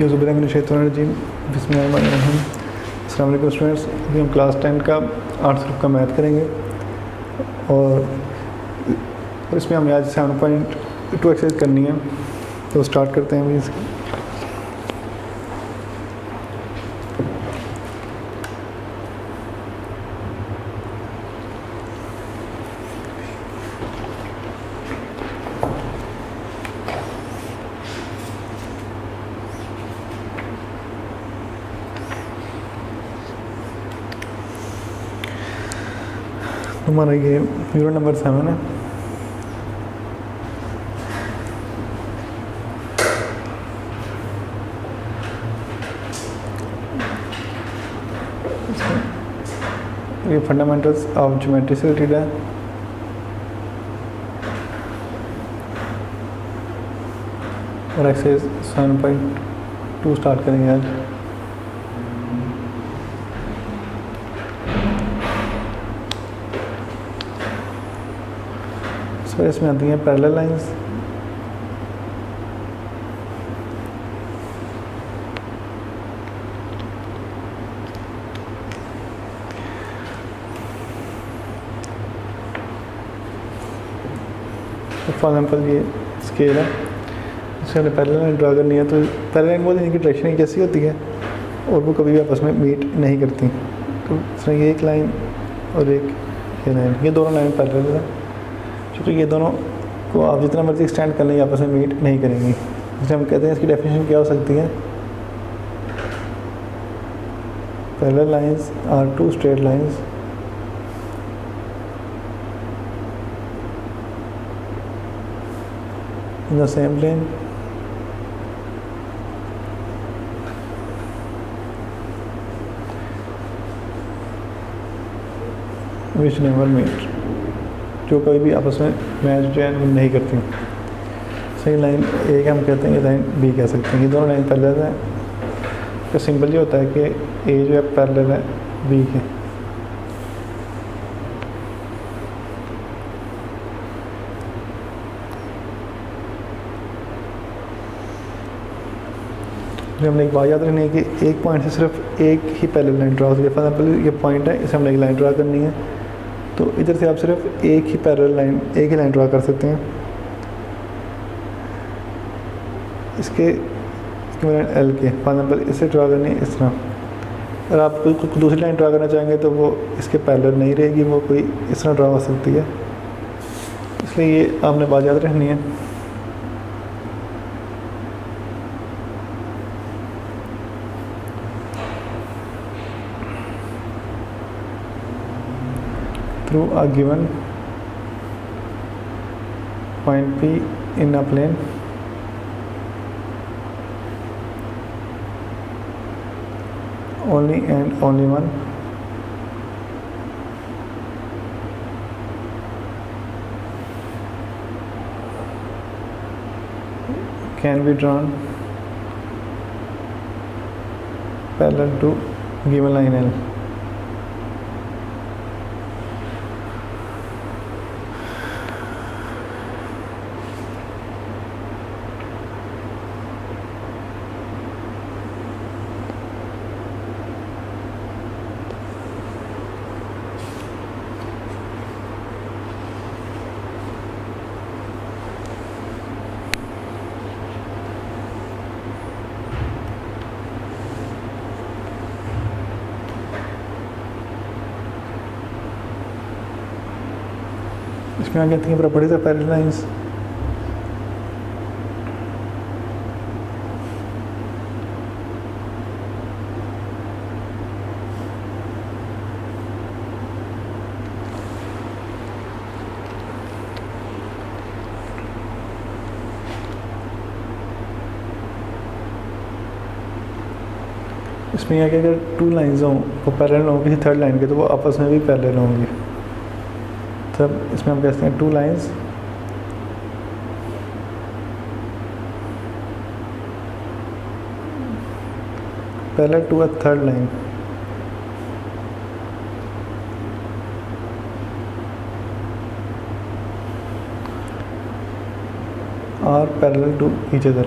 यूज़ुबिल्लाहिमिनश्शैतानिर्रजीम बिस्मिल्लाहिर्रहमानिर्रहीम। अस्सलाम वालेकुम स्टूडेंट्स। अभी हम क्लास 10 का आर्ट्स ग्रुप का मैथ करेंगे और इसमें हमें आज 7.2 एक्सरसाइज करनी है। तो स्टार्ट करते हैं अभी इसकी। हमारा ये यूनिट नंबर 7 है। ये फंडामेंटल्स ऑफ ज्योमेट्री से रिलेटेड है। और एक्सरसाइज 7.2 स्टार्ट करेंगे आज। फिर इसमें आती हैं पैरेलल लाइंस। फॉर एग्जाम्पल ये स्केल है, इससे हमने पैरेलल लाइन ड्रा करनी है। तो पैरेलल लाइन बोलते हैं इनकी डायरेक्शन एक जैसी होती है और वो कभी भी आपस में मीट नहीं करती। तो इसमें ये एक लाइन और एक ये लाइन, ये दोनों लाइन पैरेलल है। क्योंकि ये दोनों को आप जितना मर्जी एक्सटेंड कर लें आपस में मीट नहीं करेंगी। इसलिए हम कहते हैं इसकी डेफिनेशन क्या हो सकती है। Parallel lines are two straight lines in the same plane which never meet, जो कभी भी आपस में मैच जो है नहीं करती। सही लाइन ए के हम कहते हैं, ये लाइन बी कह सकते हैं। ये दोनों लाइन पैरेलल है। तो सिंपल ये होता है कि ए जो है पैरेलल है बी के। हमने एक बात याद रखनी है कि एक पॉइंट से सिर्फ एक ही पैरेलल लाइन ड्रा होती है। फॉर एग्जाम्पल ये पॉइंट है, इसे हमने एक लाइन ड्रा करनी है। तो इधर से आप सिर्फ एक ही पैरेलल लाइन, एक ही लाइन ड्रा कर सकते हैं। इसके एल के फॉर एग्जाम्पल इसे ड्रा करनी है इस तरह। अगर आप कोई दूसरी लाइन ड्रा करना चाहेंगे तो वो इसके पैरेलल नहीं रहेगी, वो कोई इस तरह ड्रा हो सकती है। इसलिए ये आपने बात याद रखनी है। Through a given point P in a plane, only and only one can be drawn parallel to given line L. इसमें आ जाती हैं प्रॉपर्टीज ऑफ पैरेलल लाइंस। इसमें यह कि अगर टू लाइंस हों वो पैरेलल हों किसी थर्ड लाइन के, तो वो आपस में भी पैरेलल होंगी। तब इसमें हम कहते हैं two lines parallel to a third line are parallel to each other.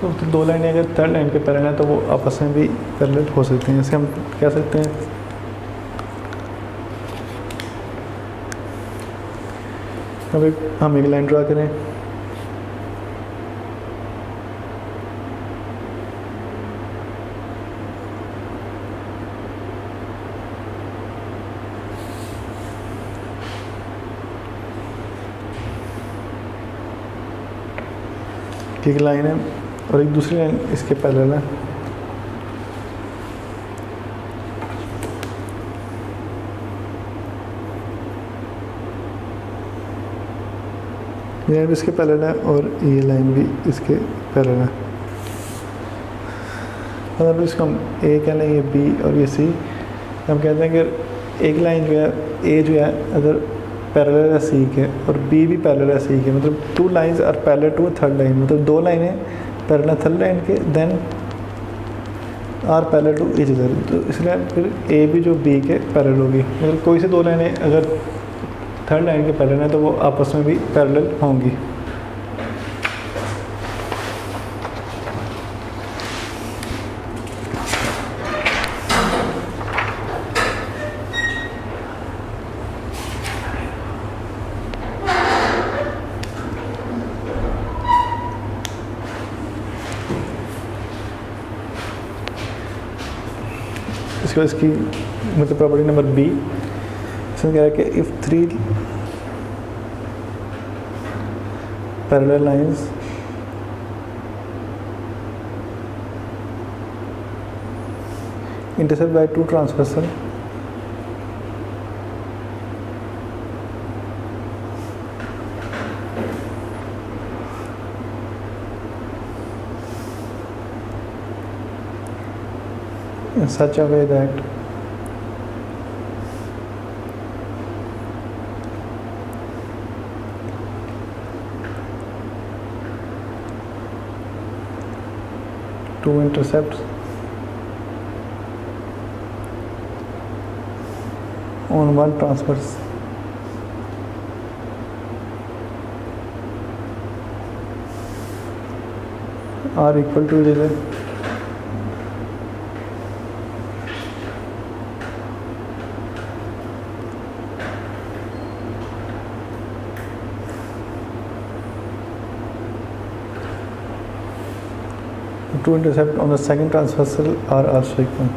तो दो लाइनें अगर थर्ड लाइन के पैरेलल हैं तो वो आपस में भी पैरेलल हो सकते हैं। जैसे हम कह सकते हैं अब हम एक लाइन ड्रा करें, एक लाइन है और एक दूसरी लाइन इसके पैरेलल है। ये लाइन भी इसके पैरेलल है और ये लाइन भी इसके पैरेलल है। मतलब इसको हम ए कह लें, ये बी और ये सी। हम कहते हैं कि एक लाइन जो है ए जो है अगर पैरेलल है सी के और बी भी पैरेलल है सी के, मतलब two lines are parallel to third line, मतलब दो लाइनें पैरेलल थर्ड लाइन के then are parallel to each other. तो इसलिए फिर ए भी जो बी के पैरेलल होगी, मतलब कोई से दो लाइनें अगर थर्ड लाइन के पैरेलल हैं तो वो आपस में भी पैरेलल होंगी। इसके बाद इसकी मतलब प्रॉपर्टी नंबर बी, इसमें कह रहा है कि if three parallel lines intersect bye two transversal in such a way that two intercepts on one transverse are equal to each other. Two intercept on the second transversal are also equal.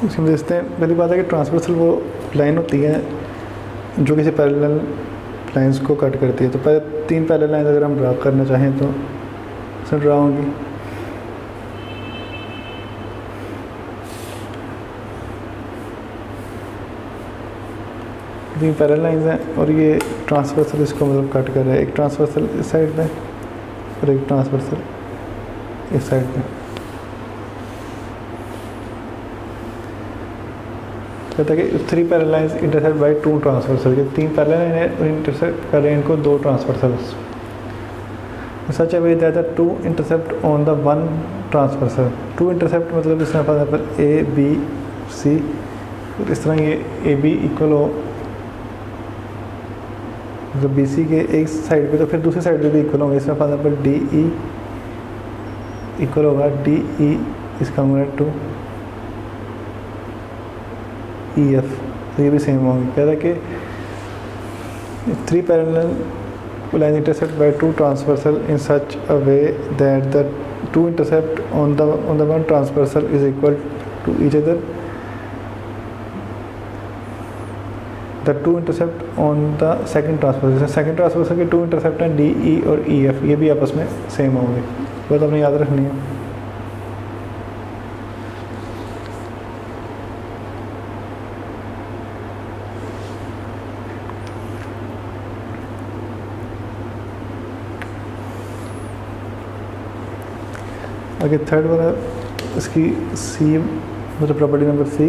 इसमें देखते हैं, पहली बात है कि transversal वो line होती है जो किसी पैरेलल लाइंस को कट करती है। तो पहले तीन पैरेलल लाइंस अगर हम ड्रा करना चाहें तो इसमें ड्रा होंगी। तीन पैरेलल लाइंस हैं और ये ट्रांसवर्सल इसको मतलब कट कर रहा है। एक ट्रांसवर्सल इस साइड पे और एक ट्रांसवर्सल इस साइड पे। कहता है कि three parallel lines intersect bye two transversal, के तीन पैरेलल लाइन है और इंटरसेक्ट कर रहे हैं इनको दो transversals. Such a way that two intercept on the one transversal. Two intercept मतलब इसमें for example A B C, इस तरह ये ए बी इक्वल हो मतलब बी सी के एक साइड पे तो फिर दूसरी साइड पे भी इक्वल होंगे। इसमें for example D E equal होगा डी ई इसका होगा टू ई एफ, तो ये भी सेम होंगे। कह रहा है कि three parallel line intercept by two transversal in such a way that the two intercept on the one transversal is equal to each other. The two intercept on the second transversal, second transversal के two intercept हैं D E और E F, ये भी आपस में same होंगे। बात आपने याद रखनी है। आगे थर्ड वाला इसकी सी मतलब प्रॉपर्टी नंबर सी,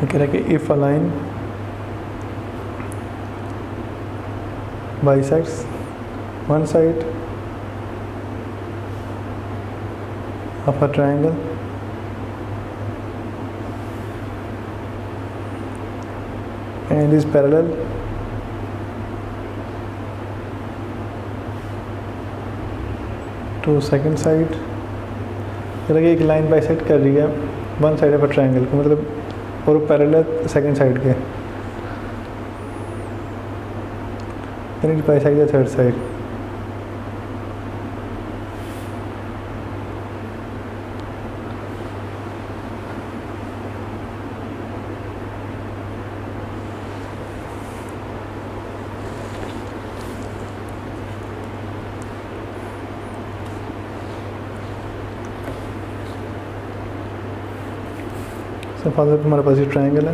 कह रहा है कि if a line bisects one side of a triangle and is parallel to second side। एक लाइन बाइसेक्ट कर रही है one side of a triangle को, मतलब और पैरेलल सेकंड साइड के, then it bisects the third side। Father हमारे पास ये ट्रायंगल है,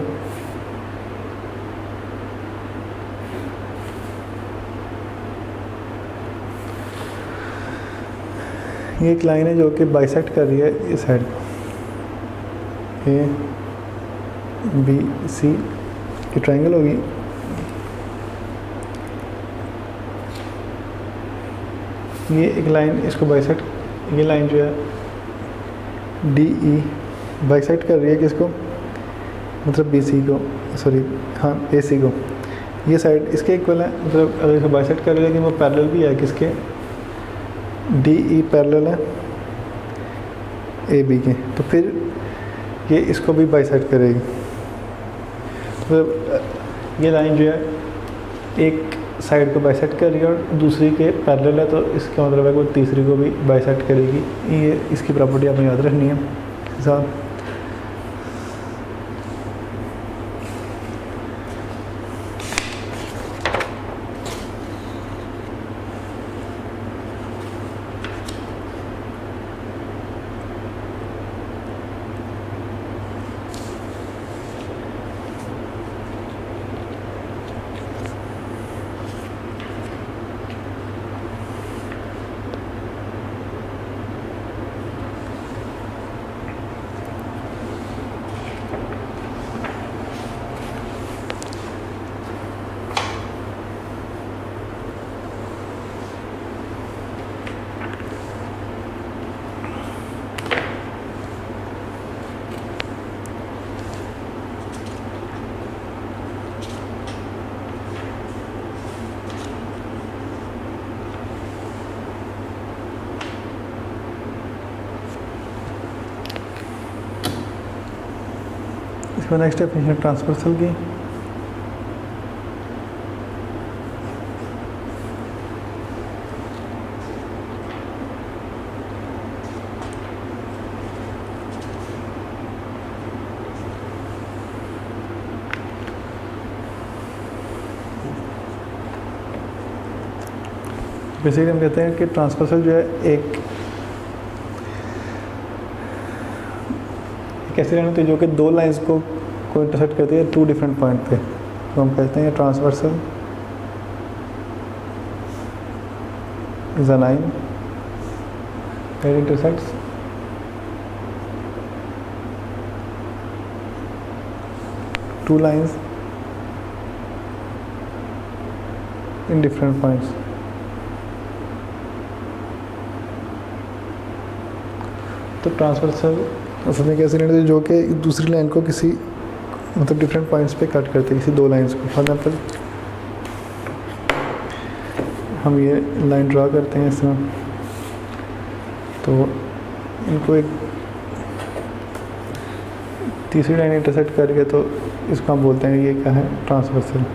ये एक लाइन है जो कि बाइसेक्ट कर रही है इस साइड ए बी सी की ट्रायंगल होगी। ये एक लाइन इसको बाइसेक्ट, ये लाइन जो है डी ई बाइसेक्ट कर रही है किसको, मतलब बी सी को, सॉरी हाँ ए सी को। ये साइड इसके इक्वल है, मतलब अगर इसको बाइसेक्ट कर रही है लेकिन वो पैरेलल भी है किसके, डी ई पैरेलल है ए बी के, तो फिर ये इसको भी बाइसेक्ट करेगी। मतलब ये लाइन जो है एक साइड को बाइसेक्ट कर रही है और दूसरी के पैरेलल है, तो इसका मतलब है कि वो तीसरी को भी बाइसेक्ट करेगी। ये इसकी प्रॉपर्टी आपने याद रखनी है साहब। इसमें नेक्स्ट डेफिनेशन ट्रांसवर्सल की। बेसिकली हम कहते हैं कि ट्रांसवर्सल जो है एक ऐसी लाइन होती है जो कि दो लाइंस को इंटरसेक्ट करती है टू डिफरेंट पॉइंट पे, तो हम कहते हैं transversal is a line that intersects two lines in different points. तो ट्रांसवर्सल असल में कैसे लाइन जो कि दूसरी लाइन को किसी मतलब डिफरेंट पॉइंट्स पे कट करते हैं, किसी दो लाइंस को। फॉर एग्जाम्पल हम ये लाइन ड्रा करते हैं इसमें, तो इनको एक तीसरी लाइन इंटरसेक्ट करके, तो इसको हम बोलते हैं ये क्या है, ट्रांसवर्सल।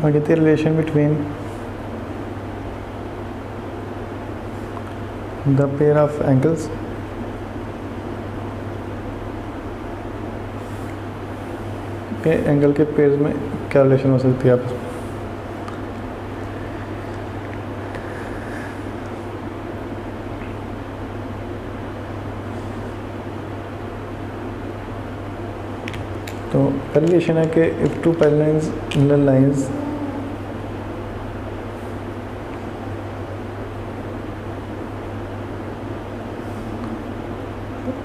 और कहते हैं relation between the pair of angles के एंगल के पेयर में क्या रिलेशन हो सकती है आपस में। तो पहली रिलेशन है कि if two parallel lines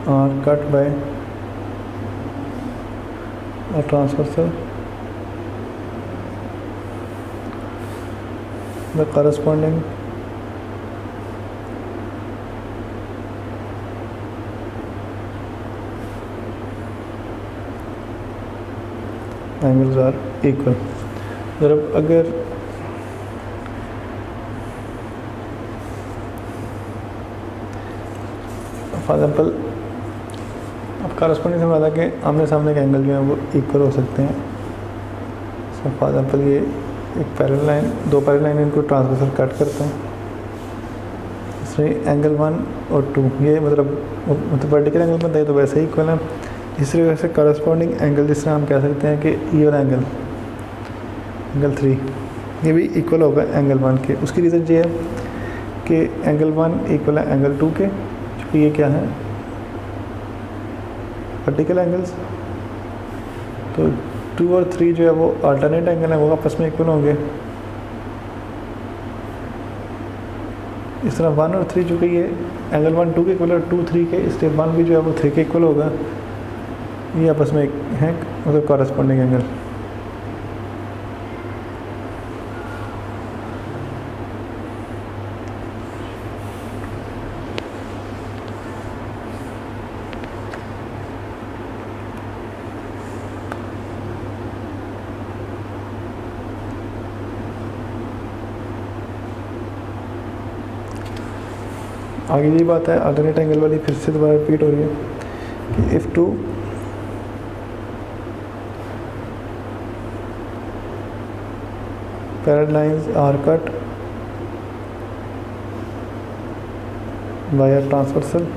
are cut by a transversal, the corresponding angles are equal। अगर फॉर एग्जाम्पल अब कॉरस्पॉन्डिंग से पता कि आमने सामने के एंगल जो हैं वो इक्वल हो सकते हैं। सो फॉर एग्जाम्पल ये एक पैरेलल लाइन, दो पैरेलल लाइन इनको ट्रांसवर्सल कट करते हैं, इसलिए एंगल 1 और 2 ये मतलब वर्टिकल एंगल बनता है तो वैसे ही इक्वल है। इसी वजह से कॉरस्पॉन्डिंग एंगल जिस तरह हम कह सकते हैं कि ये वाला एंगल 3 ये भी इक्वल होगा एंगल 1 के। उसकी रीज़न ये है कि एंगल 1 इक्वल है एंगल 2 के, क्योंकि ये क्या है वर्टिकल एंगल्स। तो 2 और 3 जो है वो अल्टरनेट एंगल है, वो आपस में इक्वल होंगे। इस तरह 1 और 3 जो कि ये एंगल 1 2 के इक्वल है, 2 3 के, इसलिए 1 भी जो है वो 3 के इक्वल होगा। ये आपस में है मतलब कॉरस्पॉन्डिंग एंगल। आगे ये बात है अल्टरनेट एंगल वाली, फिर से दोबारा रिपीट हो रही है कि if two parallel lines are cut by a transversal,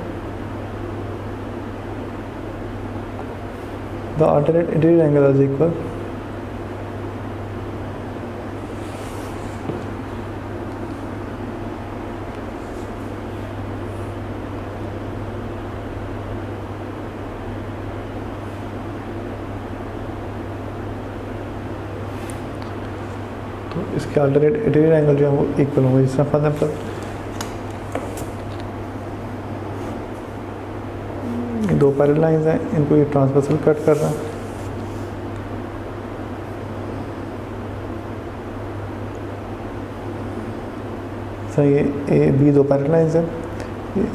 the alternate interior angle is equal. तो इसके अल्टरनेट इंटीरियर एंगल जो है वो इक्वल होंगे। जिस तरह फॉर एग्जाम्पल दो पैरेलल लाइंस हैं, इनको ये ट्रांसवर्सल कट कर रहा है। सही है, ए बी दो पैरेलल लाइंस हैं।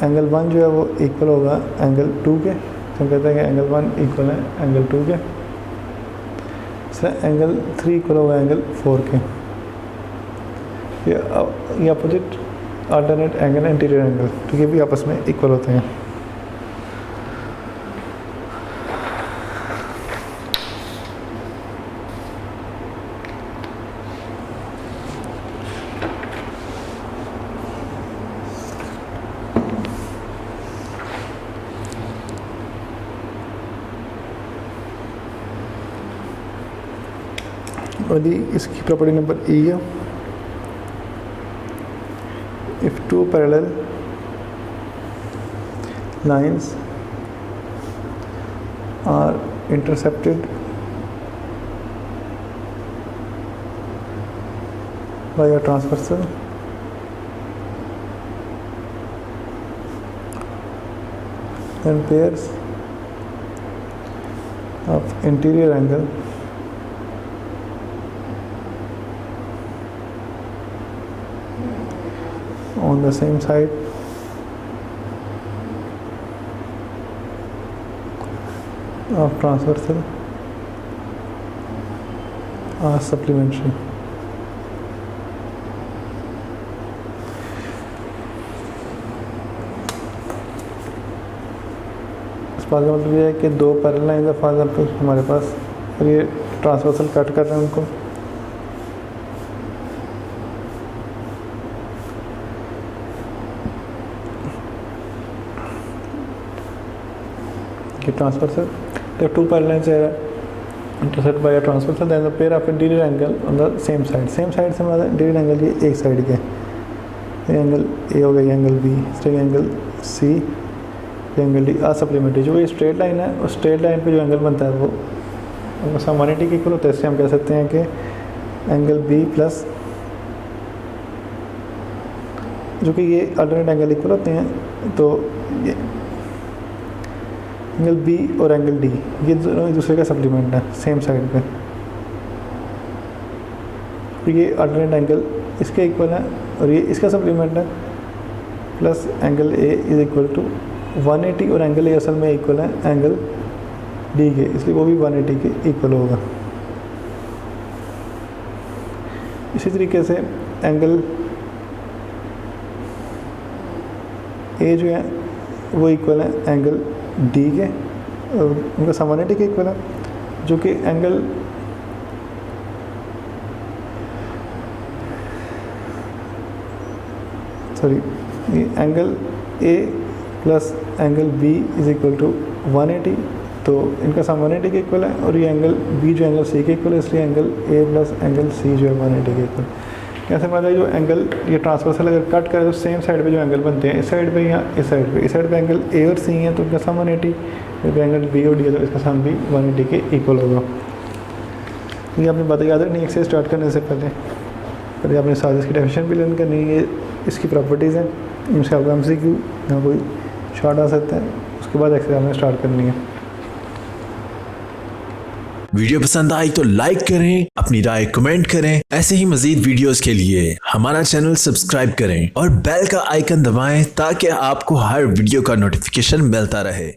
एंगल 1 जो है वो इक्वल होगा एंगल 2 के, तो हम कहते हैं कि एंगल 1 इक्वल है एंगल 2 के। एंगल 3 इक्वल होगा एंगल 4 के। ये opposite alternate angle interior angle, तो ये भी आपस में इक्वल होते हैं। और इसकी प्रॉपर्टी नंबर ई है, if two parallel lines are intercepted by a transversal, then pairs of interior angle on the same side of transversal are supplementary। इस बात का मतलब ये है कि दो पैरेलल लाइन है फॉर एग्जाम्पल हमारे पास, और ये ट्रांसवर्सल कट कर रहे हैं उनको। कि transversal, there are two parallel lines are intersect by a transversal, then the pair of interior angle on the same side से हमारा interior angle ये एक साइड के, ये एंगल ए हो गया, angle B, straight angle C, angle D. आ supplementary जो ये स्ट्रेट लाइन है, उस स्ट्रेट लाइन पे जो एंगल बनता है वो समानिटी के इक्वल होता है। इससे हम कह सकते हैं कि एंगल बी प्लस, जो कि ये अल्टरनेट एंगल इक्वल होते हैं, तो ये एंगल बी और एंगल डी ये दोनों एक दूसरे का सप्लीमेंट है सेम साइड पे। तो ये अल्टरनेट एंगल इसके इक्वल है और ये इसका सप्लीमेंट है, plus angle A is equal to 180 और एंगल ए असल में इक्वल है एंगल डी के, इसलिए वो भी 180 के इक्वल होगा। इसी तरीके से एंगल ए जो है वो इक्वल है एंगल डी के, और उनका समानिटी के इक्वल है, जो कि angle angle A plus angle B is equal to 180, तो इनका समानिटी के इक्वल है। और ये एंगल बी जो एंगल सी के इक्वल है, इसलिए angle A plus angle C जो है 180 के इक्वल। कैसे मतलब जो एंगल ये ट्रांसवर्सल अगर कट करे तो सेम साइड पे जो एंगल बनते हैं, इस साइड पे या इस साइड पे एंगल ए और सी है तो इनका सम 180, जब एंगल बी और डी है तो इसका सम भी 180 के इक्वल होगा। ये आपने बातें याद रखनी, एक्सरसाइज स्टार्ट करने से पहले आपने साजिश की डेफिनेशन भी लर्न करनी है, ये इसकी प्रॉपर्टीज़ हैं, इनसे आपका MCQ यहाँ कोई शॉर्ट आ सकता है, उसके बाद एक्सरसाइज आपने स्टार्ट करनी है। वीडियो पसंद आई तो लाइक करें, अपनी राय कमेंट करें। ऐसे ही मजीद वीडियोस के लिए हमारा चैनल सब्सक्राइब करें और बेल का आइकन दबाएं ताकि आपको हर वीडियो का नोटिफिकेशन मिलता रहे।